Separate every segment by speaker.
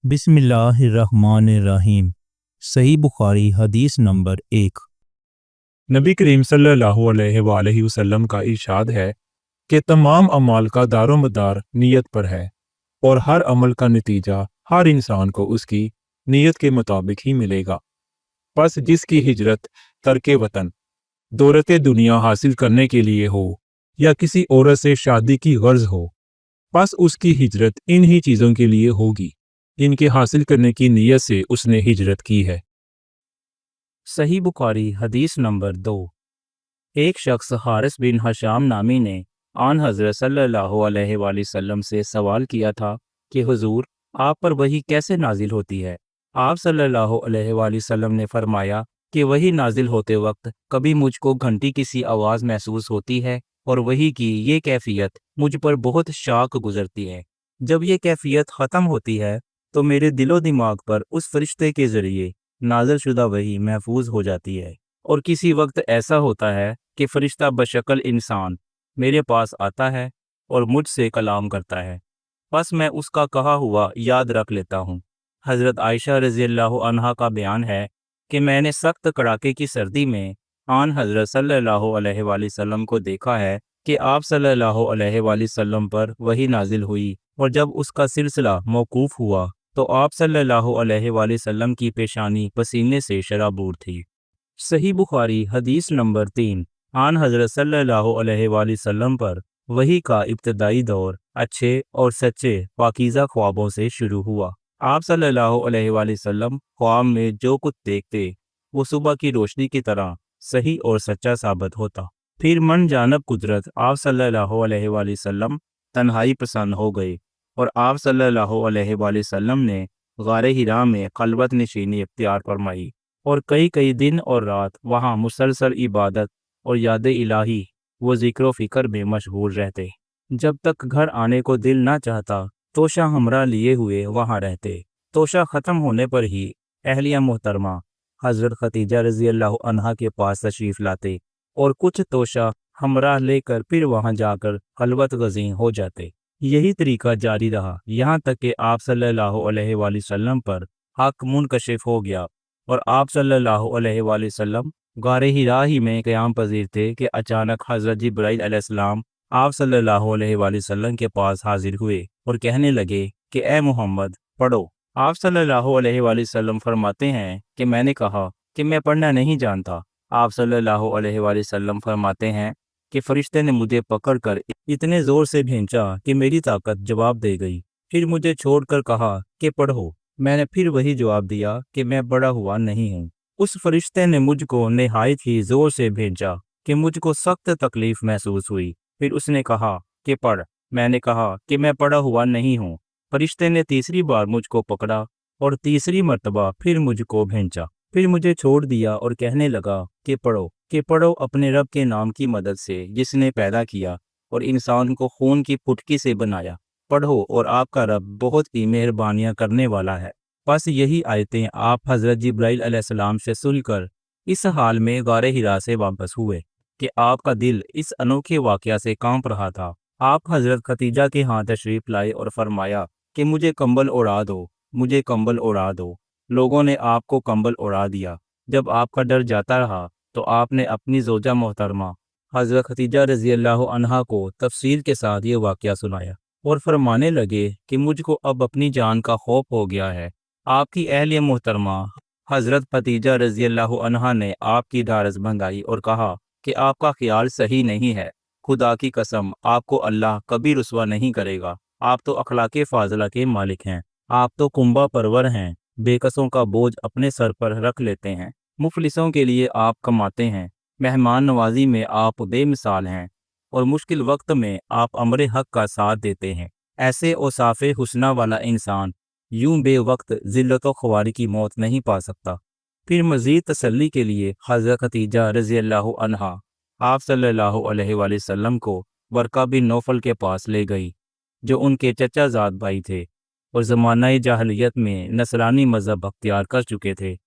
Speaker 1: बिस्मिल्लाहिर्रहमानिर्रहीम। सही बुखारी हदीस नंबर 1।
Speaker 2: नबी करीम सल्लल्लाहु अलैहि वसल्लम का इरशाद है कि तमाम अमाल का दारोमदार नीयत पर है और हर अमल का नतीजा हर इंसान को उसकी नीयत के मुताबिक ही मिलेगा। बस जिसकी हिजरत तर्के वतन दौलत दुनिया हासिल करने के लिए हो या किसी औरत से शादी की गर्ज हो, बस उसकी हिजरत इन्हीं चीज़ों के लिए होगी जिनके हासिल करने की नीयत से उसने हिजरत की है।
Speaker 1: सही बुखारी हदीस नंबर 2। एक शख्स हारिस बिन हशाम नामी ने आन हज़रत सल्लल्लाहु अलैहि वसल्लम से सवाल किया था कि हुजूर, आप पर वही कैसे नाजिल होती है। आप सल्लल्लाहु अलैहि वसल्लम ने फरमाया कि वही नाजिल होते वक्त कभी मुझको घंटी की सी आवाज़ महसूस होती है और वही की ये कैफियत मुझ पर बहुत शाक गुजरती है। जब ये कैफियत ख़त्म होती है तो मेरे दिलो दिमाग पर उस फरिश्ते के ज़रिए नाज़िल शुदा वही महफूज हो जाती है। और किसी वक्त ऐसा होता है कि फरिश्ता बशक्ल इंसान मेरे पास आता है और मुझसे कलाम करता है, बस मैं उसका कहा हुआ याद रख लेता हूँ। हज़रत आयशा रज़ियल्लाहु अन्हा का बयान है कि मैंने सख्त कड़ाके की सर्दी में आन हज़रत सल्लल्लाहु अलैहि वसल्लम को देखा है कि आप सल्लल्लाहु अलैहि वसल्लम पर वही नाजिल हुई और जब उसका सिलसिला मौकूफ़ हुआ तो आप सल्लल्लाहु अलैहि वसल्लम की पेशानी पसीने से शराबूर थी। सही बुखारी हदीस नंबर 3। आन हज़रत सल्लल्लाहु अलैहि वसल्लम पर वही का इब्तदाई दौर अच्छे और सच्चे पाकीज़ा ख्वाबों से शुरू हुआ। आप सल्लल्लाहु अलैहि वसल्लम ख्वाब में जो कुछ देखते वो सुबह की रोशनी की तरह सही और सच्चा साबित होता। फिर मन जानब कुदरत आप सल्लल्लाहु अलैहि वसल्लम तन्हाई पसंद हो गए और आप सल्लल्लाहु अलैहि वसल्लम ने गारे हिरा में खलवत नशीनी इख्तियार फरमाई और कई कई दिन और रात वहाँ मुसलसल इबादत और याद इलाही वो ज़िक्र फ़िक्र में मशगूल रहते। जब तक घर आने को दिल ना चाहता तोशा हमरा लिए हुए वहाँ रहते। तोशा ख़त्म होने पर ही अहलिया मोहतरमा हज़रत खतीजा रज़ियल्लाहु अन्हा के पास तशरीफ़ लाते और कुछ तोशा हमरा लेकर फिर वहाँ जाकर खलवत गज़ीं हो जाते। यही तरीका जारी रहा यहाँ तक कि आप सल्लल्लाहु अलैहि वसल्लम पर हक़ मुनकशिफ हो गया और आप सल्लल्लाहु अलैहि वसल्लम गारे हिरा ही में क़याम पज़ीर थे कि अचानक हज़रत जिब्राईल अलैहिस्सलाम आप सल्लल्लाहु अलैहि वसल्लम के पास हाजिर हुए और कहने लगे कि ए मोहम्मद पढ़ो। आप सल्लल्लाहु अलैहि वसल्लम फरमाते हैं कि मैंने कहा कि मैं पढ़ना नहीं जानता। आप सल्लल्लाहु अलैहि वसल्लम फरमाते हैं कि फरिश्ते ने मुझे पकड़कर इतने ज़ोर से भींचा कि मेरी ताकत जवाब दे गई। फिर मुझे छोड़कर कहा कि पढ़ो। मैंने फिर वही जवाब दिया कि मैं बड़ा हुआ नहीं हूँ। उस फरिश्ते ने मुझको निहायत ही ज़ोर से भेजा कि मुझको सख्त तकलीफ़ महसूस हुई। फिर उसने कहा कि पढ़। मैंने कहा कि मैं पढ़ा हुआ नहीं हूँ। फरिश्ते ने तीसरी बार मुझको पकड़ा और तीसरी मर्तबा फिर मुझको भेजा। फिर मुझे छोड़ दिया और कहने लगा कि पढ़ो अपने रब के नाम की मदद से जिसने पैदा किया और इंसान को खून की फुटकी से बनाया। पढ़ो और आपका रब बहुत ही मेहरबानियाँ करने वाला है। बस यही आयतें आप हज़रत जिब्राईल अलैहिस्सलाम से सुनकर इस हाल में गारे हिरा से वापस हुए कि आपका दिल इस अनोखे वाक़या से कांप रहा था। आप हज़रत खतीजा के यहाँ तशरीफ़ लाए और फरमाया कि मुझे कंबल ओढ़ा दो, मुझे कंबल ओढ़ा दो। लोगों ने आपको कंबल ओढ़ा दिया। जब आपका डर जाता रहा तो आपने अपनी ज़ौजा मोहतरमा हज़रत खतीजा रज़ियल्लाहु अन्हा को तफसील के साथ ये वाक़या सुनाया और फरमाने लगे कि मुझको अब अपनी जान का खौफ हो गया है। आपकी अहलिया मोहतरमा हज़रत खतीजा रज़ियल्लाहु अन्हा ने आपकी ढारस बंधाई और कहा कि आपका ख्याल सही नहीं है। खुदा की कसम आपको अल्लाह कभी रुस्वा नहीं करेगा। आप तो अखलाक़े फ़ाज़िला के मालिक हैं। आप तो कुंबा परवर हैं। बेकसों का बोझ अपने सर पर रख लेते हैं। मुफलिसों के लिए आप कमाते हैं। मेहमान नवाजी में आप बेमिसाल हैं और मुश्किल वक्त में आप अमरे हक का साथ देते हैं। ऐसे औसाफ़े हुस्ना वाला इंसान यूं बेवक्त ज़िल्लत व ख्वारी की मौत नहीं पा सकता। फिर मज़ीद तसल्ली के लिए हज़रत खतीजा रज़ियल्लाहु अन्हा आप सल्लल्लाहु अलैहि वसल्लम को वर्का बिन नौफल के पास ले गई जो उनके चचाज़ाद भाई थे और ज़माना जाहलियत में नसरानी मज़हब अख्तियार कर चुके थे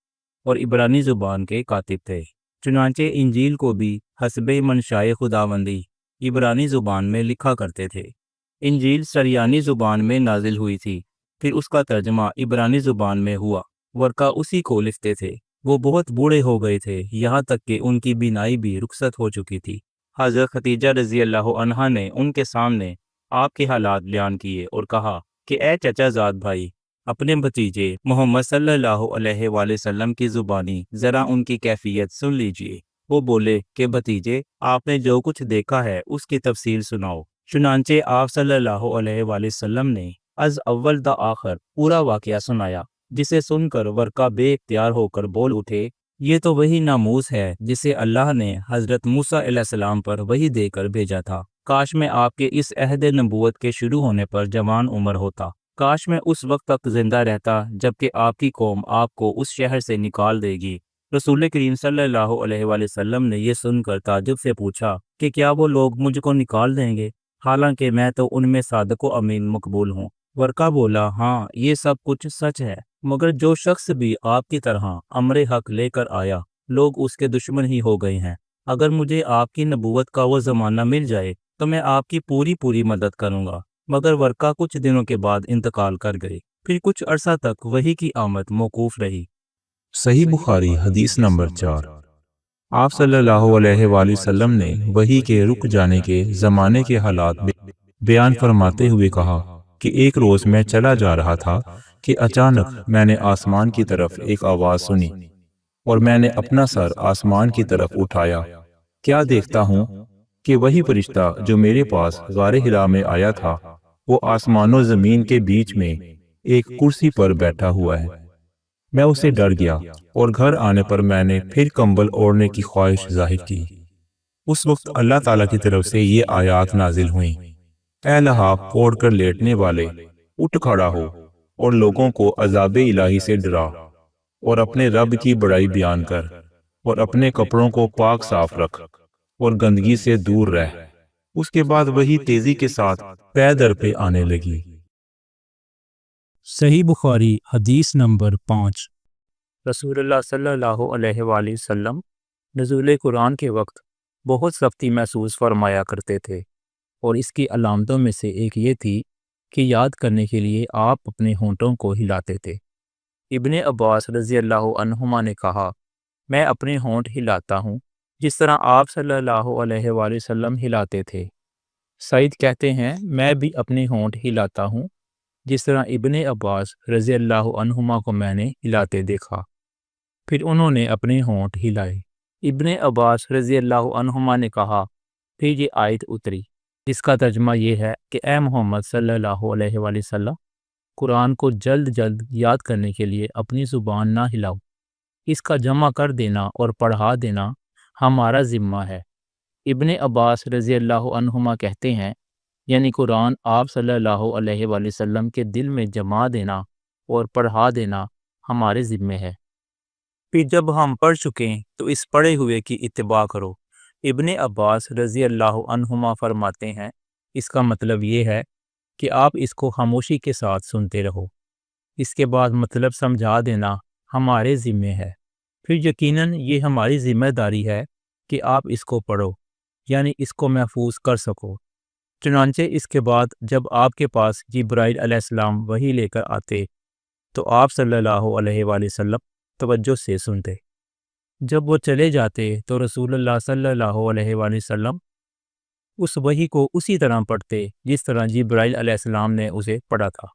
Speaker 1: और इब्रानी ज़ुबान के कातिब थे। चुनांचे इंजील को भी हस्बे मनशाए खुदावंदी इब्रानी ज़ुबान में लिखा करते थे। इंजील सरयानी ज़ुबान में नाजिल हुई थी پھر اس کا ترجمہ عبرانی زبان میں ہوا۔ ورقہ اسی کو لکھتے تھے۔ وہ بہت بوڑھے ہو گئے تھے، یہاں تک کہ ان کی بینائی بھی رخصت ہو چکی تھی۔ حضرت خدیجہ رضی اللہ عنہا نے ان کے سامنے آپ کے حالات بیان کیے اور کہا کہ اے چچا زاد بھائی، اپنے بھتیجے محمد صلی اللہ علیہ وآلہ وسلم کی زبانی ذرا ان کی کیفیت سن لیجئے۔ وہ بولے کہ بھتیجے، آپ نے جو کچھ دیکھا ہے اس کی تفصیل سناؤ۔ چنانچہ آپ صلی اللہ علیہ وآلہ وسلم نے از اول تا آخر پورا واقعہ سنایا، جسے سن کر ورقہ بے اختیار ہو کر بول اٹھے، یہ تو وہی ناموس ہے جسے اللہ نے حضرت موسیٰ علیہ السلام پر وحی دے کر بھیجا تھا۔ کاش میں آپ کے اس عہد نبوت کے شروع ہونے پر جوان عمر ہوتا۔ کاش میں اس وقت تک زندہ رہتا جب کہ آپ کی قوم آپ کو اس شہر سے نکال دے گی۔ رسول کریم صلی اللہ علیہ وآلہ وسلم نے یہ سن کر تعجب سے پوچھا کہ کیا وہ لوگ مجھ کو نکال دیں گے، حالانکہ میں تو ان میں صادق و امین مقبول ہوں۔ ورقہ بولا، ہاں یہ سب کچھ سچ ہے، مگر جو شخص بھی آپ کی طرح امر حق لے کر آیا، لوگ اس کے دشمن ہی ہو گئے ہیں۔ اگر مجھے آپ کی نبوت کا وہ زمانہ مل جائے تو میں آپ کی پوری مدد کروں گا۔ مگر ورقہ کچھ دنوں کے بعد انتقال کر گئے۔ پھر کچھ عرصہ تک وحی کی آمد موقوف رہی۔
Speaker 2: صحیح بخاری حدیث نمبر 4۔ آپ صلی اللہ علیہ وآلہ وسلم نے وحی کے رک جانے کے زمانے کے حالات بیان فرماتے ہوئے کہا کہ ایک روز میں چلا جا رہا تھا کہ اچانک میں نے آسمان کی طرف ایک آواز سنی، اور میں نے اپنا سر آسمان کی طرف اٹھایا، کیا دیکھتا ہوں کہ وہی فرشتہ جو میرے پاس غار حرا میں آیا تھا، وہ آسمان و زمین کے بیچ میں ایک کرسی پر بیٹھا ہوا ہے۔ میں اسے ڈر گیا، اور گھر آنے پر میں نے پھر کمبل اوڑھنے کی خواہش ظاہر کی۔ اس وقت اللہ تعالیٰ کی طرف سے یہ آیات نازل ہوئیں، اے لحاف اوڑھ کر لیٹنے والے، اٹھ کھڑا ہو اور لوگوں کو عذاب الہی سے ڈرا، اور اپنے رب کی بڑائی بیان کر، اور اپنے کپڑوں کو پاک صاف رکھ، اور گندگی سے دور رہ۔ اس کے بعد وہی تیزی کے ساتھ پے در پہ آنے لگی۔
Speaker 1: صحیح بخاری حدیث نمبر 5۔ رسول اللہ صلی اللہ علیہ وآلہ وسلم نزول قرآن کے وقت بہت سختی محسوس فرمایا کرتے تھے، اور اس کی علامتوں میں سے ایک یہ تھی کہ یاد کرنے کے لیے آپ اپنے ہونٹوں کو ہلاتے تھے۔ ابن عباس رضی اللہ عنہما نے کہا، میں اپنے ہونٹ ہلاتا ہوں جس طرح آپ صلی اللہ علیہ وآلہ وسلم ہلاتے تھے۔ سعید کہتے ہیں، میں بھی اپنے ہونٹ ہلاتا ہوں جس طرح ابن عباس رضی اللہ عنہما کو میں نے ہلاتے دیکھا۔ پھر انہوں نے اپنے ہونٹ ہلائے۔ ابن عباس رضی اللہ عنہما نے کہا، پھر یہ آیت اتری جس کا ترجمہ یہ ہے کہ اے محمد صلی اللہ علیہ وآلہ وسلم، قرآن کو جلد جلد یاد کرنے کے لیے اپنی زبان نہ ہلاؤ، اس کا جمع کر دینا اور پڑھا دینا ہمارا ذمہ ہے۔ ابن عباس رضی اللہ عنہما کہتے ہیں، یعنی قرآن آپ صلی اللہ علیہ وآلہ وسلم کے دل میں جما دینا اور پڑھا دینا ہمارے ذمے ہے۔ پھر جب ہم پڑھ چکیں تو اس پڑھے ہوئے کی اتباع کرو۔ ابن عباس رضی اللہ عنہما فرماتے ہیں، اس کا مطلب یہ ہے کہ آپ اس کو خاموشی کے ساتھ سنتے رہو، اس کے بعد مطلب سمجھا دینا ہمارے ذمے ہے۔ پھر یقیناً یہ ہماری ذمہ داری ہے کہ آپ اس کو پڑھو، یعنی اس کو محفوظ کر سکو۔ چنانچہ اس کے بعد جب آپ کے پاس جبرائیل علیہ السلام وحی لے کر آتے تو آپ صلی اللہ علیہ وآلہ وسلم توجہ سے سنتے۔ جب وہ چلے جاتے تو رسول اللہ صلی اللہ علیہ وآلہ وسلم اس وحی کو اسی طرح پڑھتے جس طرح جبرائیل علیہ السلام نے اسے پڑھا تھا۔